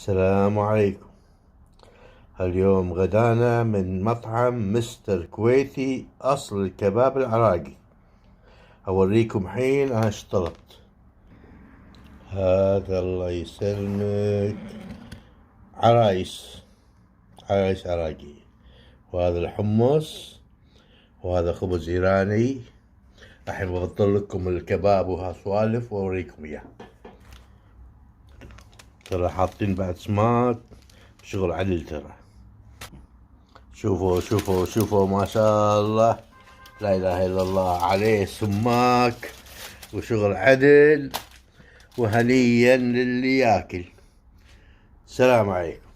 السلام عليكم. اليوم غدانا من مطعم مستر كويتي أصل الكباب العراقي. أوريكم حين أنا اشتريت هذا. الله يسلمك. عرايس عراقي، وهذا الحمص، وهذا خبز إيراني. الحين بغطر لكم الكباب وهالسوالف وأوريكم إياه. ترى حاطين بعد سماك، شغل عدل ترى. شوفوا ما شاء الله، لا إله إلا الله، عليه سماك وشغل عدل، وهنيا للي ياكل. السلام عليكم.